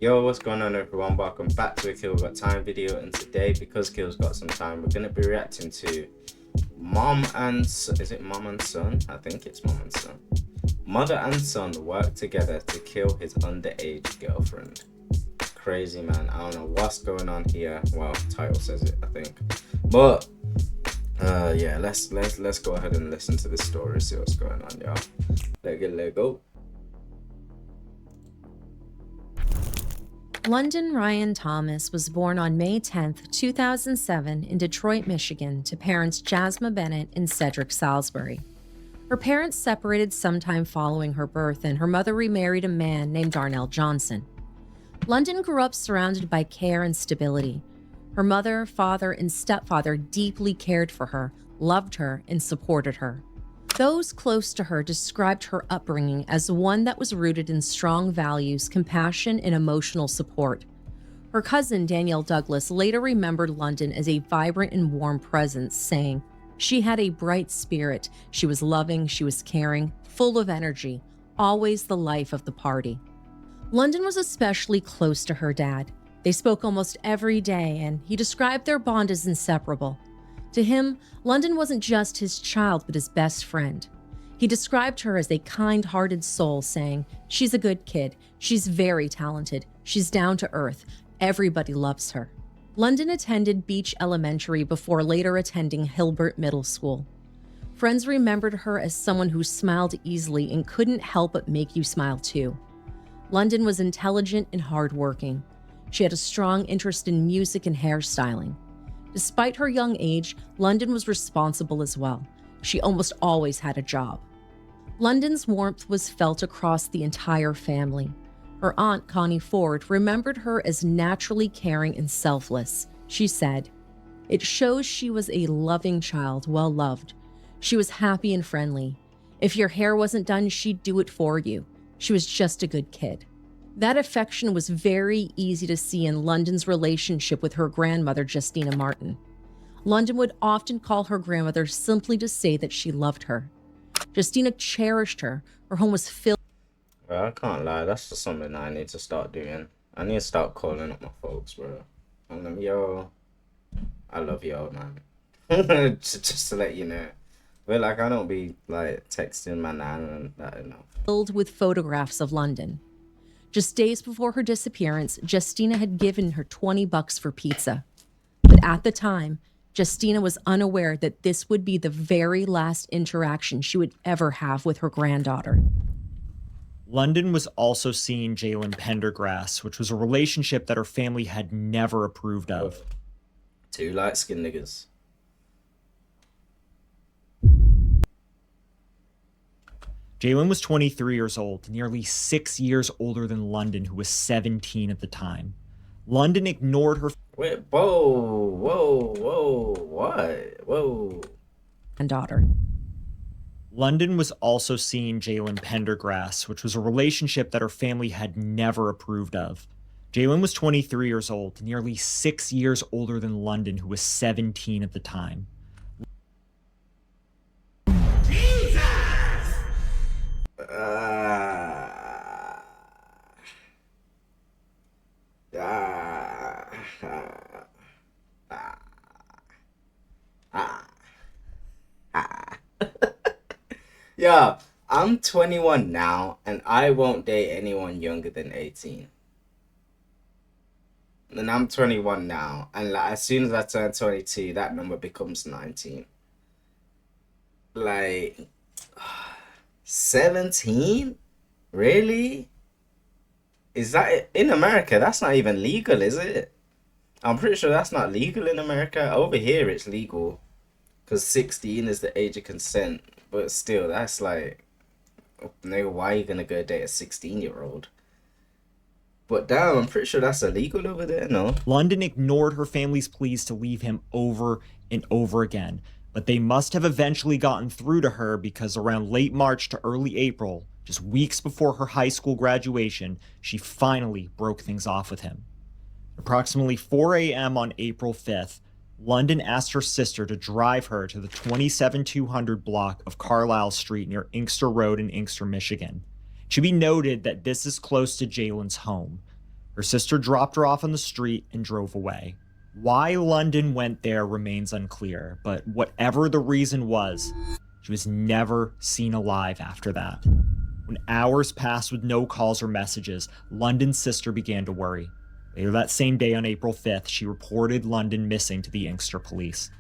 Yo, what's going on everyone? Welcome back to a Keelgottime video, and today, because Keel's got some time, we're going to be reacting to is it Mom and Son? I think it's Mom and Son. Mother and son work together to kill his underage girlfriend. Crazy, man. I don't know what's going on here. Well, title says it, I think. But yeah, let's go ahead and listen to this story, see what's going on, y'all. Let go. London Ryan Thomas was born on May 10, 2007 in Detroit, Michigan to parents Jasmine Bennett and Cedric Salisbury. Her parents separated sometime following her birth, and her mother remarried a man named Darnell Johnson. London grew up surrounded by care and stability. Her mother, father, and stepfather deeply cared for her, loved her, and supported her. Those close to her described her upbringing as one that was rooted in strong values, compassion, and emotional support. Her cousin, Danielle Douglas, later remembered London as a vibrant and warm presence, saying, "She had a bright spirit. She was loving, she was caring, full of energy, always the life of the party." London was especially close to her dad. They spoke almost every day, and he described their bond as inseparable. To him, London wasn't just his child, but his best friend. He described her as a kind-hearted soul, saying, "She's a good kid. She's very talented. She's down to earth. Everybody loves her." London attended Beach Elementary before later attending Hilbert Middle School. Friends remembered her as someone who smiled easily and couldn't help but make you smile too. London was intelligent and hardworking. She had a strong interest in music and hairstyling. Despite her young age, London was responsible as well. She almost always had a job. London's warmth was felt across the entire family. Her aunt, Connie Ford, remembered her as naturally caring and selfless. She said, "It shows she was a loving child, well loved. She was happy and friendly. If your hair wasn't done, she'd do it for you. She was just a good kid." That affection was very easy to see in London's relationship with her grandmother, Justina Martin. London would often call her grandmother simply to say that she loved her. Justina cherished her. Her home was filled. Well, I can't lie, that's just something I need to start doing. I need to start calling up my folks, bro. And them, yo, I love y'all, man. just to let you know. But like, I don't be like texting my nan and that enough. Filled with photographs of London. Just days before her disappearance, Justina had given her $20 for pizza. But at the time, Justina was unaware that this would be the very last interaction she would ever have with her granddaughter. London was also seeing Jalen Pendergrass, which was a relationship that her family had never approved of. Two light-skinned niggas. Jalen was 23 years old, nearly 6 years older than London, who was 17 at the time. London ignored her Wait, whoa, what? Whoa. Daughter. London was also seeing Jalen Pendergrass, which was a relationship that her family had never approved of. Jalen was 23 years old, nearly 6 years older than London, who was 17 at the time. Yeah, I'm 21 now, and I won't date anyone younger than 18. And I'm 21 now, and like, as soon as I turn 22, that number becomes 19. Like, 17? Really? Is that in America? That's not even legal, is it? I'm pretty sure that's not legal in America. Over here, it's legal because 16 is the age of consent. But still, that's like, nigga, why are you gonna go date a 16-year-old? But damn, I'm pretty sure that's illegal over there, no? London ignored her family's pleas to leave him over and over again, but they must have eventually gotten through to her because around late March to early April, just weeks before her high school graduation, she finally broke things off with him. Approximately 4 a.m. on April 5th, London asked her sister to drive her to the 27200 block of Carlisle Street near Inkster Road in Inkster, Michigan. It should be noted that this is close to Jalen's home. Her sister dropped her off on the street and drove away. Why London went there remains unclear, but whatever the reason was, she was never seen alive after that. When hours passed with no calls or messages, London's sister began to worry. Later that same day, on April 5th, she reported London missing to the Inkster police.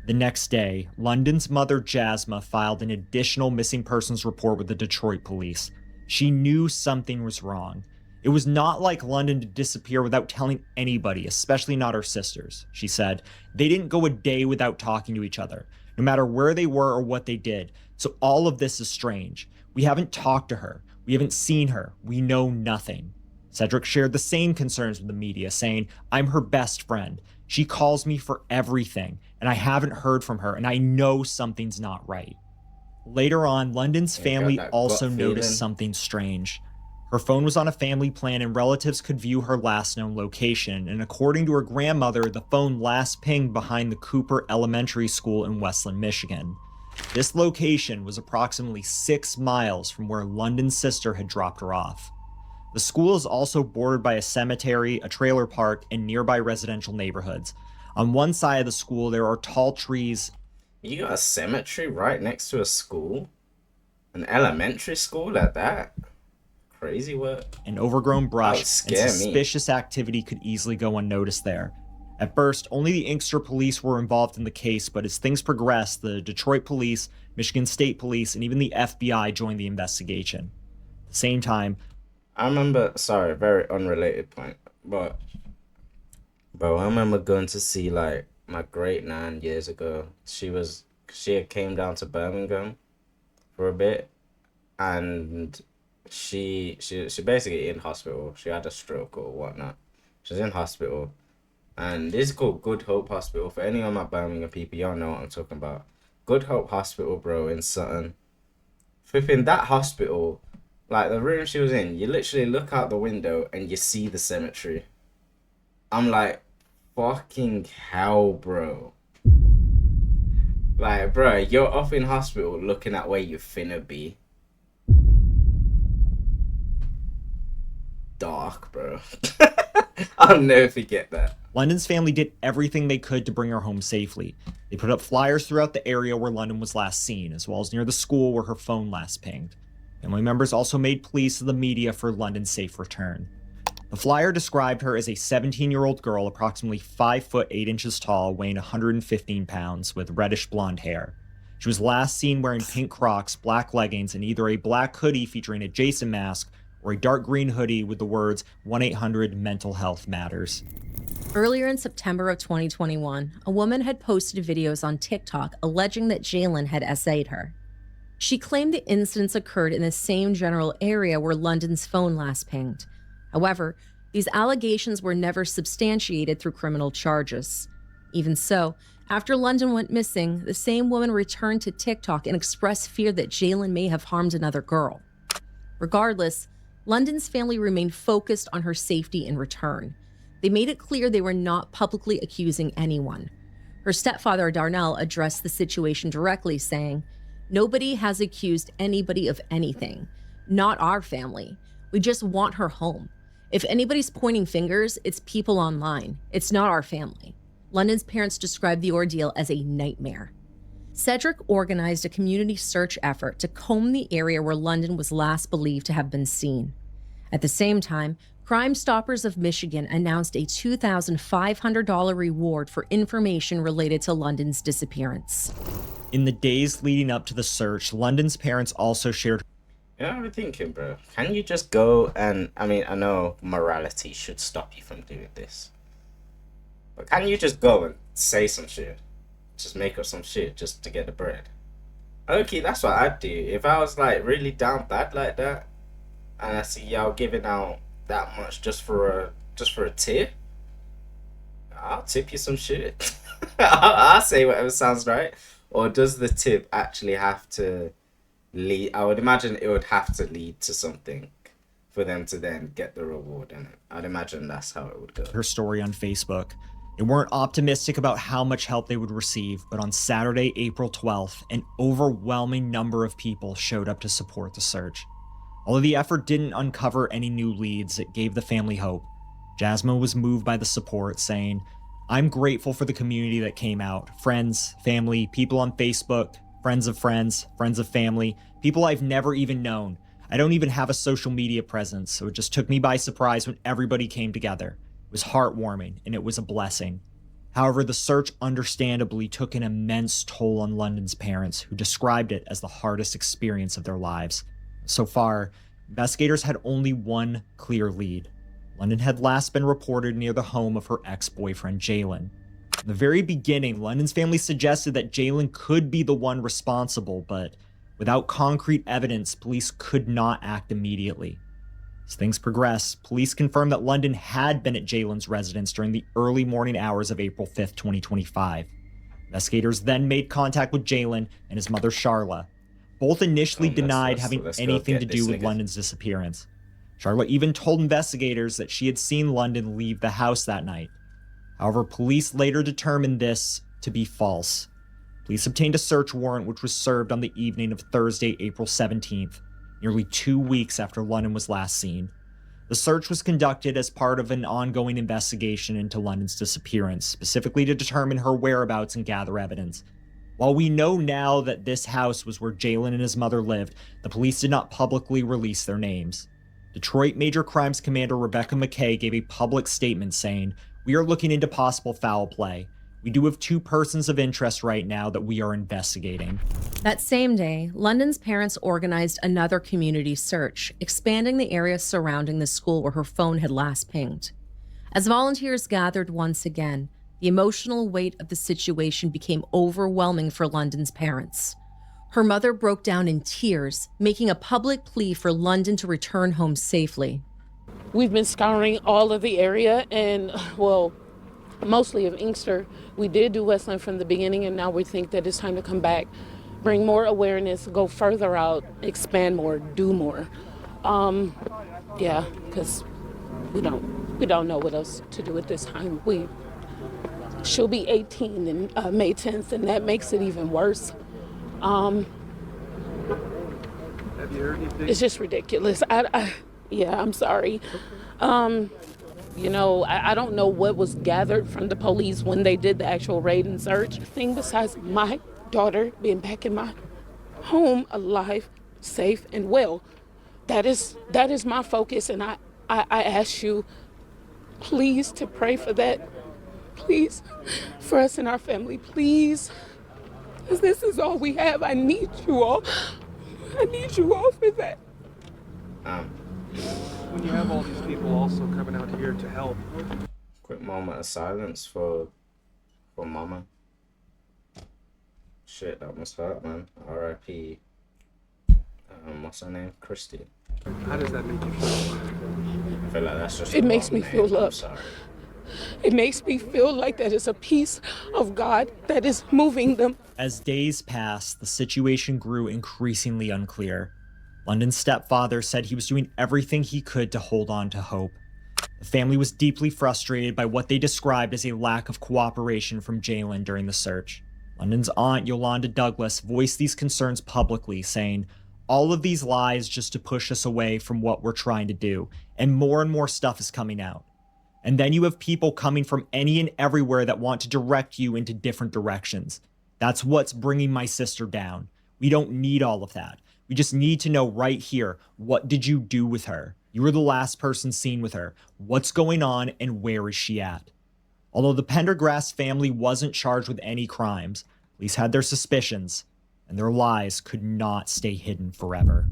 The next day, London's mother, Jasma, filed an additional missing persons report with the Detroit police. She knew something was wrong. It was not like London to disappear without telling anybody, especially not her sisters, she said. They didn't go a day without talking to each other, no matter where they were or what they did. So all of this is strange. We haven't talked to her. We haven't seen her. We know nothing. Cedric shared the same concerns with the media, saying, "I'm her best friend. She calls me for everything, and I haven't heard from her, and I know something's not right." Later on, London's family also noticed something strange. Her phone was on a family plan, and relatives could view her last known location, and according to her grandmother, the phone last pinged behind the Cooper Elementary School in Westland, Michigan. This location was approximately 6 miles from where London's sister had dropped her off. The school is also bordered by a cemetery, a trailer park, and nearby residential neighborhoods. On one side of the school, there are tall trees. You got a cemetery right next to a school? An elementary school at that? Crazy work. And overgrown brush, and scare me. suspicious activity could easily go unnoticed there. At first, only the Inkster police were involved in the case, but as things progressed, the Detroit police, Michigan State Police, and even the FBI joined the investigation. At the same time, I remember, sorry, very unrelated point, but bro, I remember going to see like my great nan years ago. She had came down to Birmingham for a bit, and she basically in hospital. She had a stroke or whatnot. She was in hospital, and this is called Good Hope Hospital. For any of my Birmingham people, y'all know what I'm talking about. Good Hope Hospital, bro, in Sutton. Flipping that hospital. Like, the room she was in, you literally look out the window and you see the cemetery. I'm like, fucking hell, bro. Like, bro, you're up in hospital looking at where you finna be. Dark, bro. I'll never forget that. London's family did everything they could to bring her home safely. They put up flyers throughout the area where London was last seen, as well as near the school where her phone last pinged. Family members also made pleas to the media for London's safe return. The flyer described her as a 17-year-old girl, approximately 5 foot 8 inches tall, weighing 115 pounds, with reddish blonde hair. She was last seen wearing pink Crocs, black leggings, and either a black hoodie featuring a Jason mask or a dark green hoodie with the words 1-800-MENTAL-HEALTH-MATTERS. Earlier in September of 2021, a woman had posted videos on TikTok alleging that Jalen had essayed her. She claimed the incidents occurred in the same general area where London's phone last pinged. However, these allegations were never substantiated through criminal charges. Even so, after London went missing, the same woman returned to TikTok and expressed fear that Jalen may have harmed another girl. Regardless, London's family remained focused on her safety in return. They made it clear they were not publicly accusing anyone. Her stepfather, Darnell, addressed the situation directly, saying, "Nobody has accused anybody of anything. Not our family. We just want her home. If anybody's pointing fingers, it's people online. It's not our family." London's parents described the ordeal as a nightmare. Cedric organized a community search effort to comb the area where London was last believed to have been seen. At the same time, Crime Stoppers of Michigan announced a $2,500 reward for information related to London's disappearance. In the days leading up to the search, London's parents also shared. You know what I'm thinking, bro? Can you just go and, I mean, I know morality should stop you from doing this. But can you just go and say some shit? Just make up some shit just to get the bread? Okay, that's what I'd do. If I was like really down bad like that, and I see y'all giving out that much just for a tip, I'll tip you some shit. I'll say whatever sounds right. Or does the tip actually have to lead? I would imagine it would have to lead to something for them to then get the reward in it. I'd imagine that's how it would go. Her story on Facebook. They weren't optimistic about how much help they would receive, but on Saturday, April 12th, an overwhelming number of people showed up to support the search. Although the effort didn't uncover any new leads, it gave the family hope. Jasmine was moved by the support, saying, "I'm grateful for the community that came out. Friends, family, people on Facebook, friends of family, people I've never even known. I don't even have a social media presence, so it just took me by surprise when everybody came together. It was heartwarming, and it was a blessing." However, the search understandably took an immense toll on London's parents, who described it as the hardest experience of their lives. So far, investigators had only one clear lead. London had last been reported near the home of her ex-boyfriend, Jalen. In the very beginning, London's family suggested that Jalen could be the one responsible, but without concrete evidence, police could not act immediately. As things progressed, police confirmed that London had been at Jalen's residence during the early morning hours of April 5th, 2025. Investigators then made contact with Jalen and his mother, Charla. Both initially denied having anything to do with London's disappearance. Charla even told investigators that she had seen London leave the house that night. However, police later determined this to be false. Police obtained a search warrant which was served on the evening of Thursday, April 17th, nearly 2 weeks after London was last seen. The search was conducted as part of an ongoing investigation into London's disappearance, specifically to determine her whereabouts and gather evidence. While we know now that this house was where Jalen and his mother lived, the police did not publicly release their names. Detroit Major Crimes Commander Rebecca McKay gave a public statement saying, "We are looking into possible foul play. We do have 2 persons of interest right now that we are investigating." That same day, London's parents organized another community search, expanding the area surrounding the school where her phone had last pinged. As volunteers gathered once again, the emotional weight of the situation became overwhelming for London's parents. Her mother broke down in tears, making a public plea for London to return home safely. We've been scouring all of the area and, mostly of Inkster. We did do Westland from the beginning, and now we think that it's time to come back, bring more awareness, go further out, expand more, do more. Because we don't know what else to do at this time. She'll be 18 in May 10th, and that makes it even worse. Have you heard anything? It's just ridiculous. I'm sorry. I don't know what was gathered from the police when they did the actual raid and search. Thing besides my daughter being back in my home, alive, safe, and well. That is my focus, and I ask you, please, to pray for that. Please, for us and our family, please. Because this is all we have. I need you all. I need you all for that. When you have all these people also coming out here to help. Quick moment of silence for Mama. Shit, that must hurt, man. R.I.P. What's her name? Christy. How does that make you feel? I feel like that's just. It makes me feel I'm loved. sorry. It makes me feel like that is a piece of God that is moving them. As days passed, the situation grew increasingly unclear. London's stepfather said he was doing everything he could to hold on to hope. The family was deeply frustrated by what they described as a lack of cooperation from Jalen during the search. London's aunt, Yolanda Douglas, voiced these concerns publicly, saying, "All of these lies just to push us away from what we're trying to do, and more stuff is coming out. And then you have people coming from any and everywhere that want to direct you into different directions. That's what's bringing my sister down. We don't need all of that. We just need to know right here, what did you do with her? You were the last person seen with her. What's going on and where is she at?" Although the Pendergrass family wasn't charged with any crimes, police had their suspicions, and their lies could not stay hidden forever.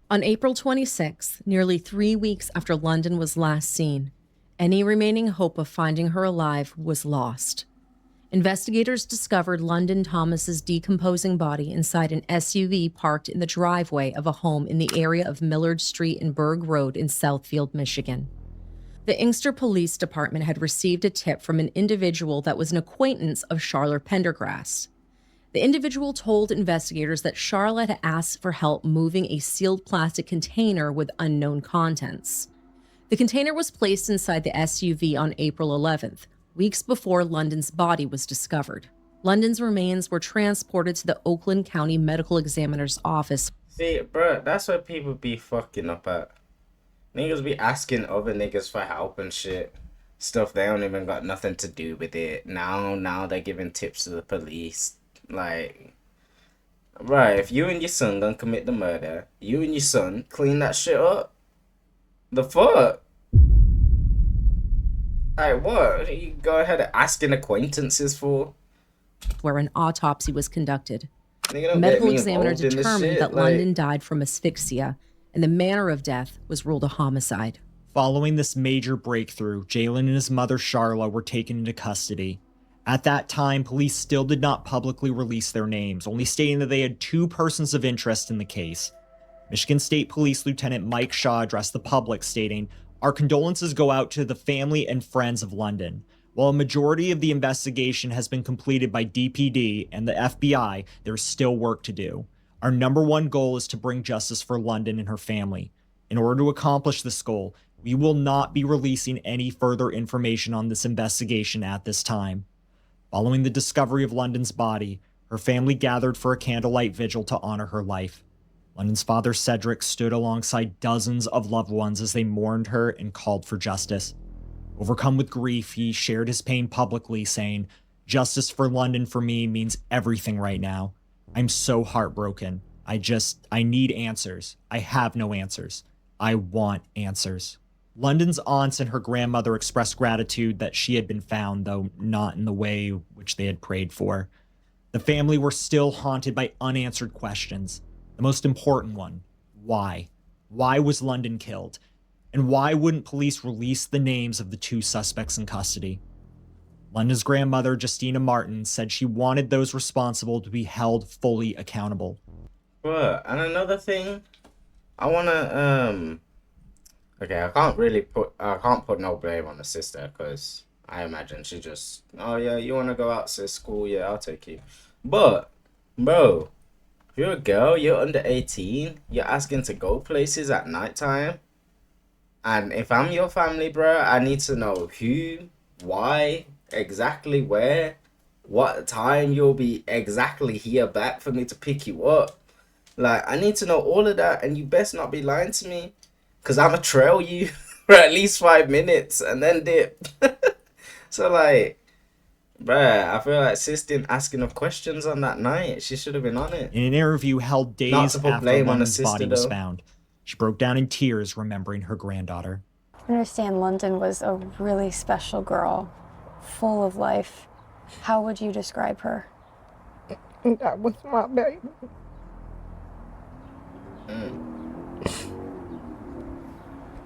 On April 26th, nearly 3 weeks after London was last seen, any remaining hope of finding her alive was lost. Investigators discovered London Thomas's decomposing body inside an SUV parked in the driveway of a home in the area of Millard Street and Berg Road in Southfield, Michigan. The Inkster Police Department had received a tip from an individual that was an acquaintance of Charlotte Pendergrass. The individual told investigators that Charlotte had asked for help moving a sealed plastic container with unknown contents. The container was placed inside the SUV on April 11th, weeks before London's body was discovered. London's remains were transported to the Oakland County Medical Examiner's office. See, bro, that's what people be fucking up at. Niggas be asking other niggas for help and shit. Stuff they don't even got nothing to do with it. Now they're giving tips to the police. Like, right, if you and your son gonna commit the murder, you and your son clean that shit up. The fuck? Like, what? You go ahead and asking acquaintances for? where an autopsy was conducted. Nigga, The don't medical get me examiner involved in this determined shit. that Like, London died from asphyxia, and the manner of death was ruled a homicide. Following this major breakthrough, Jalen and his mother Charla were taken into custody. At that time, police still did not publicly release their names, only stating that they had 2 persons of interest in the case. Michigan State Police Lieutenant Mike Shaw addressed the public, stating, "Our condolences go out to the family and friends of London. While a majority of the investigation has been completed by DPD and the FBI, there is still work to do. Our number one goal is to bring justice for London and her family. In order to accomplish this goal, we will not be releasing any further information on this investigation at this time." Following the discovery of London's body, her family gathered for a candlelight vigil to honor her life. London's father, Cedric, stood alongside dozens of loved ones as they mourned her and called for justice. Overcome with grief, he shared his pain publicly, saying, "Justice for London for me means everything right now. I'm so heartbroken. I need answers. I have no answers. I want answers." London's aunts and her grandmother expressed gratitude that she had been found, though not in the way which they had prayed for. The family were still haunted by unanswered questions. The most important one, why? Why was London killed? And why wouldn't police release the names of the 2 suspects in custody? London's grandmother, Justina Martin, said she wanted those responsible to be held fully accountable. bruh, and another thing, I wanna, okay, I can't put no blame on the sister, because I imagine she just, oh yeah, you wanna go out to school, yeah, I'll take you. But, bro, if you're a girl, you're under 18, you're asking to go places at nighttime, and if I'm your family, bro, I need to know who, why, exactly where, what time you'll be exactly here back for me to pick you up. Like, I need to know all of that, and you best not be lying to me, because I'ma trail you for at least 5 minutes and then dip. So, like, bruh, I feel like sis didn't ask enough questions on that night. She should have been on it. In an interview held days Not to put after blame on the London's sister, body was though. found, she broke down in tears remembering her granddaughter. I understand London was a really special girl, full of life. How would you describe her? That was my baby.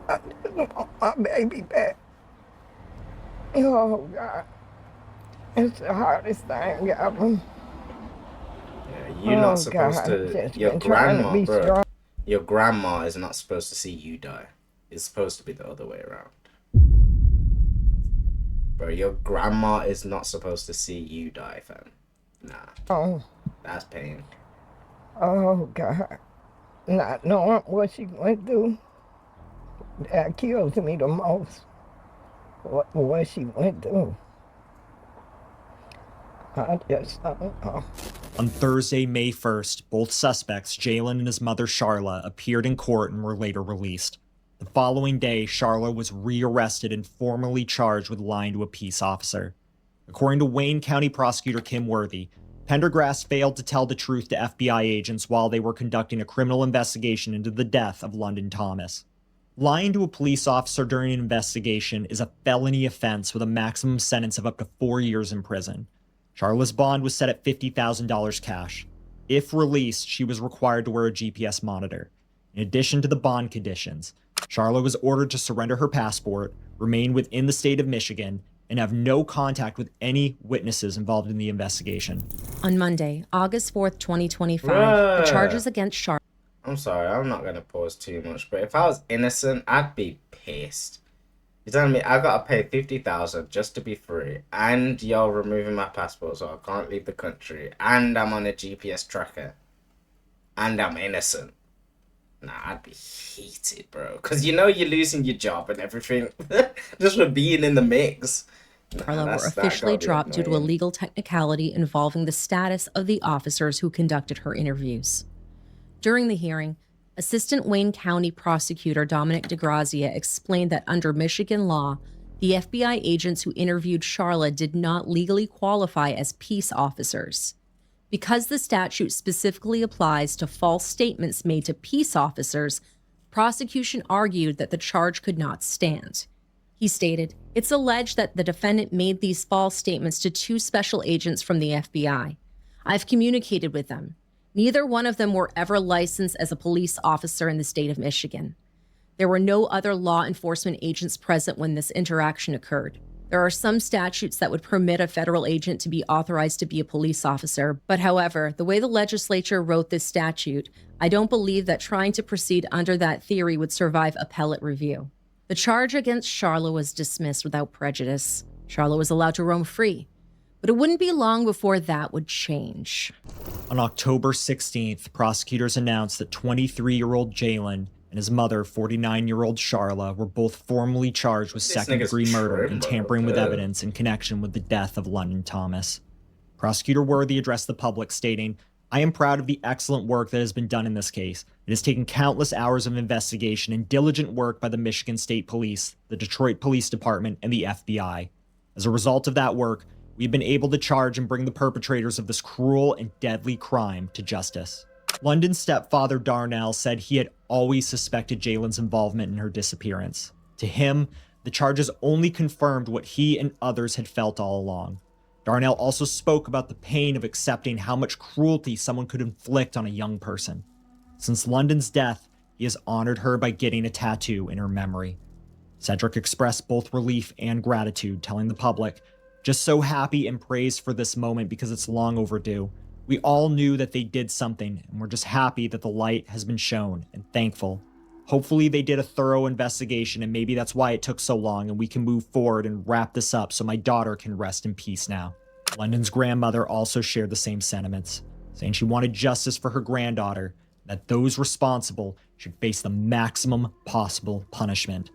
I just want my baby back. Oh, God. It's the hardest thing ever. Yeah, you're not supposed God, to. just Your been trying to grandma, be bro. strong. Your grandma is not supposed to see you die. It's supposed to be the other way around. Bro, your grandma is not supposed to see you die, fam. Nah, Oh, that's pain. oh, God. Not knowing what she went through, that kills me the most. What she went through. I just don't know. On Thursday, May 1st, both suspects, Jalen and his mother Charla, appeared in court and were later released. The following day, Charla was rearrested and formally charged with lying to a peace officer. According to Wayne County Prosecutor Kim Worthy, Pendergrass failed to tell the truth to FBI agents while they were conducting a criminal investigation into the death of London Thomas. Lying to a police officer during an investigation is a felony offense with a maximum sentence of up to 4 years in prison. Charla's bond was set at $50,000 cash. If released, she was required to wear a GPS monitor. In addition to the bond conditions, Charla was ordered to surrender her passport, remain within the state of Michigan, and have no contact with any witnesses involved in the investigation. On Monday, August 4th, 2025, the Bruh. charges against Charlotte I'm sorry, I'm not gonna pause too much, but if I was innocent, I'd be pissed. You're telling me I gotta pay 50,000 just to be free, and y'all removing my passport so I can't leave the country, and I'm on a GPS tracker, and I'm innocent. Nah, I'd be heated, bro. Cause you know you're losing your job and everything just for being in the mix. Nah, were that officially gotta be dropped due to a annoying. legal technicality involving the status of the officers who conducted her interviews. During the hearing, Assistant Wayne County Prosecutor Dominic DeGrazia explained that under Michigan law, the FBI agents who interviewed Sharla did not legally qualify as peace officers. Because the statute specifically applies to false statements made to peace officers, prosecution argued that the charge could not stand. He stated, "It's alleged that the defendant made these false statements to two special agents from the FBI. I've communicated with them. Neither one of them were ever licensed as a police officer in the state of Michigan. There were no other law enforcement agents present when this interaction occurred. There are some statutes that would permit a federal agent to be authorized to be a police officer, but however, the way the legislature wrote this statute, I don't believe that trying to proceed under that theory would survive appellate review." The charge against Sharla was dismissed without prejudice. Sharla was allowed to roam free, but it wouldn't be long before that would change. On October 16th, prosecutors announced that 23-year-old Jalen and his mother, 49-year-old Sharla, were both formally charged with second-degree murder and tampering with evidence in connection with the death of London Thomas. Prosecutor Worthy addressed the public, stating, "I am proud of the excellent work that has been done in this case. It has taken countless hours of investigation and diligent work by the Michigan State Police, the Detroit Police Department, and the FBI. As a result of that work, we've been able to charge and bring the perpetrators of this cruel and deadly crime to justice." London's stepfather Darnell said he had always suspected Jalen's involvement in her disappearance. To him, the charges only confirmed what he and others had felt all along. Darnell also spoke about the pain of accepting how much cruelty someone could inflict on a young person. Since London's death, he has honored her by getting a tattoo in her memory. Cedric expressed both relief and gratitude, telling the public, "Just so happy and praised for this moment because it's long overdue. We all knew that they did something, and we're just happy that the light has been shown and thankful. Hopefully they did a thorough investigation, and maybe that's why it took so long, and we can move forward and wrap this up so my daughter can rest in peace now." London's grandmother also shared the same sentiments, saying she wanted justice for her granddaughter, that those responsible should face the maximum possible punishment.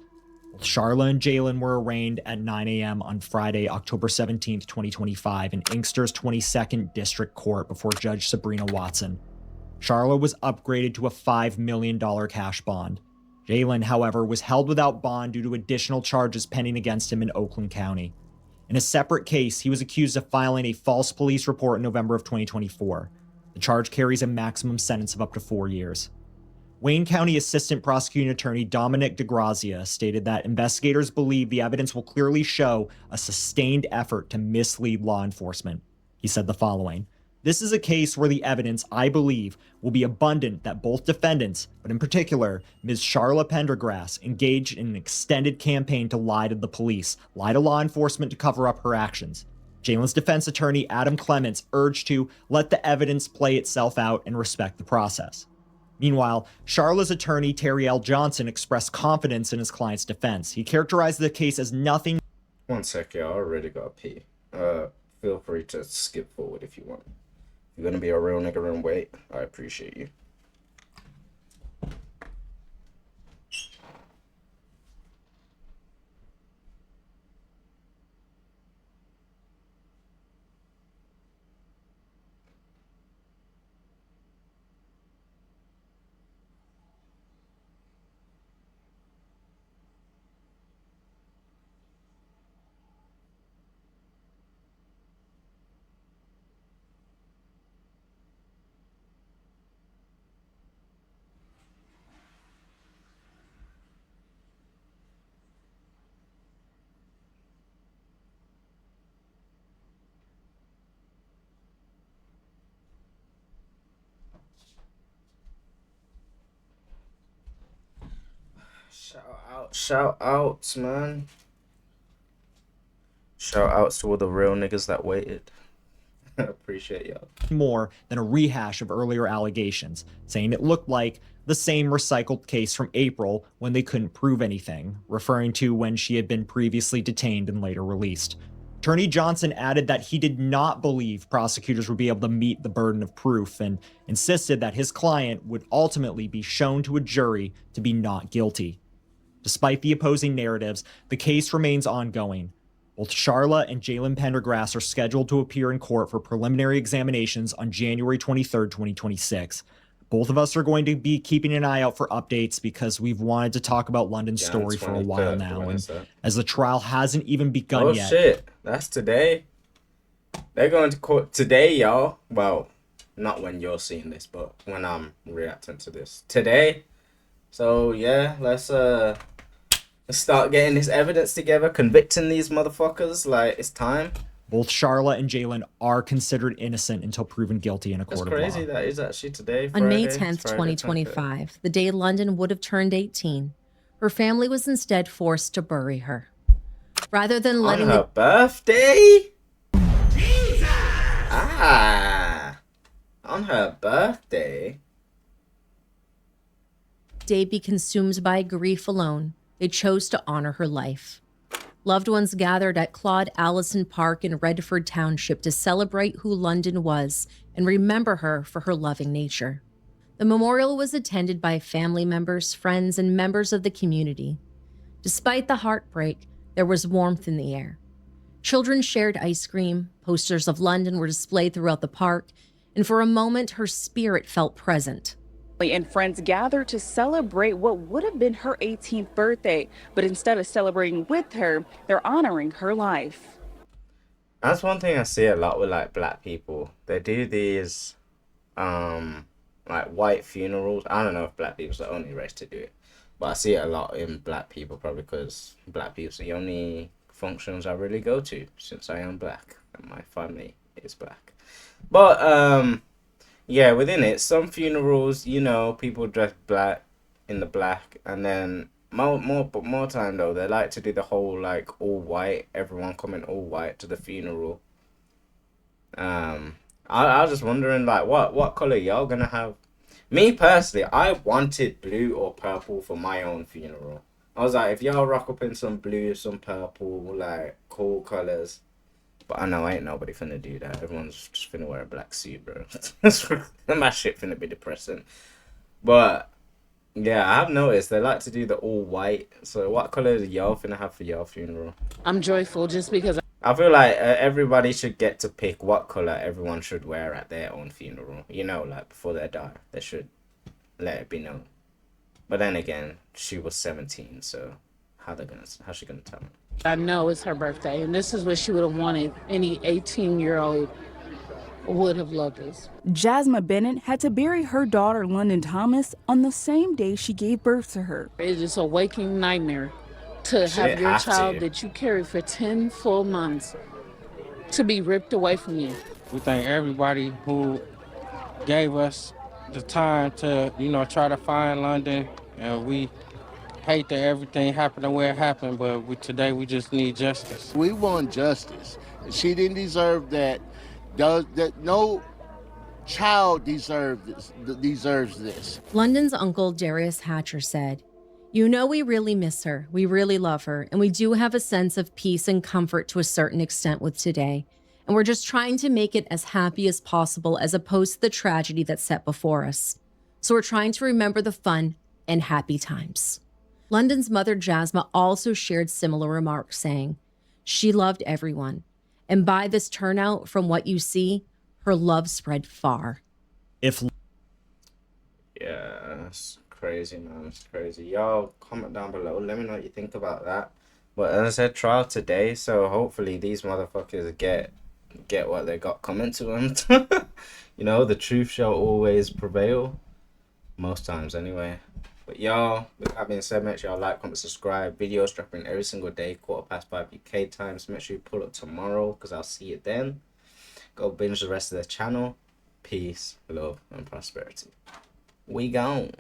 Both Sharla and Jalen were arraigned at 9 a.m. on Friday, October 17, 2025, in Inkster's 22nd District Court before Judge Sabrina Watson. Sharla was upgraded to a $5 million cash bond. Jalen, however, was held without bond due to additional charges pending against him in Oakland County. In a separate case, he was accused of filing a false police report in November of 2024. The charge carries a maximum sentence of up to 4 years. Wayne County Assistant Prosecuting Attorney Dominic DeGrazia stated that investigators believe the evidence will clearly show a sustained effort to mislead law enforcement. He said the following, "This is a case where the evidence, I believe, will be abundant that both defendants, but in particular, Ms. Sharla Pendergrass, engaged in an extended campaign to lie to the police, lie to law enforcement to cover up her actions. Jalen's defense attorney, Adam Clements, urged to let the evidence play itself out and respect the process." Meanwhile, Sharla's attorney, Terry L. Johnson, expressed confidence in his client's defense. He characterized the case as nothing. One sec, y'all. I already got pee. Feel free to skip forward if you want. If you're gonna be a real nigga and wait, I appreciate you. Shout outs, man. Shout outs to all the real niggas that waited. Appreciate y'all. More than a rehash of earlier allegations, saying it looked like the same recycled case from April when they couldn't prove anything, referring to when she had been previously detained and later released. Attorney Johnson added that he did not believe prosecutors would be able to meet the burden of proof and insisted that his client would ultimately be shown to a jury to be not guilty. Despite the opposing narratives, the case remains ongoing. Both Sharla and Jalen Pendergrass are scheduled to appear in court for preliminary examinations on January 23, 2026. Both of us are going to be keeping an eye out for updates because we've wanted to talk about London's Jan story for a while 23rd, now, when and is that? as the trial hasn't even begun Oh yet. shit, that's today. They're going to court today, y'all. Well, not when you're seeing this, but when I'm reacting to this today. So yeah, let's start getting this evidence together, convicting these motherfuckers. Like, it's time. Both Charlotte and Jalen are considered innocent until proven guilty in a It's court of crazy law. that is actually today, On May Friday. It's 10th, Friday, 23rd. 2025, the day London would have turned 18, her family was instead forced to bury her. Rather than On letting her the birthday? Ah, on her birthday. day be consumed by grief alone, they chose to honor her life. Loved ones gathered at Claude Allison Park in Redford Township to celebrate who London was and remember her for her loving nature. The memorial was attended by family members, friends, and members of the community. Despite the heartbreak, there was warmth in the air. Children shared ice cream, posters of London were displayed throughout the park, and for a moment her spirit felt present. And friends gathered to celebrate what would have been her 18th birthday, but instead of celebrating with her, they're honoring her life. That's one thing I see a lot with like black people. They do these like white funerals. I don't know if black people's the only race to do it, but I see it a lot in black people, probably because black people's the only functions I really go to since I am black and my family is black. But yeah, within it, some funerals, you know, people dress black in the black, and then more time though, they like to do the whole like all white, everyone coming all white to the funeral. I was just wondering like what color y'all gonna have. Me personally, I wanted blue or purple for my own funeral. I was like, if y'all rock up in some blue, some purple, like cool colors. But I know ain't nobody finna do that. Everyone's just finna wear a black suit, bro. My shit finna be depressing. But yeah, I've noticed they like to do the all white. So what color are y'all finna have for y'all funeral? I'm joyful just because I feel like everybody should get to pick what color everyone should wear at their own funeral. You know, like before they die, they should let it be known. But then again, she was 17, so how's she gonna tell me? I know it's her birthday, and this is what she would have wanted. Any 18-year-old would have loved this. Jasmine Bennett had to bury her daughter, London Thomas, on the same day she gave birth to her. It is a waking nightmare to Shit, have your have child to. that you carried for 10 full months to be ripped away from you. We thank everybody who gave us the time to, try to find London. And we hate that everything happened the way it happened, but today we just need justice. We want justice. She didn't deserve that. No child deserves this. London's uncle, Darius Hatcher, said, "You know, we really miss her. We really love her. And we do have a sense of peace and comfort to a certain extent with today. And we're just trying to make it as happy as possible as opposed to the tragedy that's set before us. So we're trying to remember the fun and happy times." London's mother, Jasma, also shared similar remarks, saying, "She loved everyone. And by this turnout, from what you see, her love spread far." If Yeah, that's crazy, man. It's crazy. Y'all comment down below. Let me know what you think about that. But as I said, trial today, so hopefully these motherfuckers get what they got coming to them. You know, the truth shall always prevail. Most times, anyway. But y'all, with that being said, make sure y'all like, comment, subscribe. Videos dropping every single day, 5:15 UK time. So make sure you pull up tomorrow, because I'll see you then. Go binge the rest of the channel. Peace, love, and prosperity. We gone.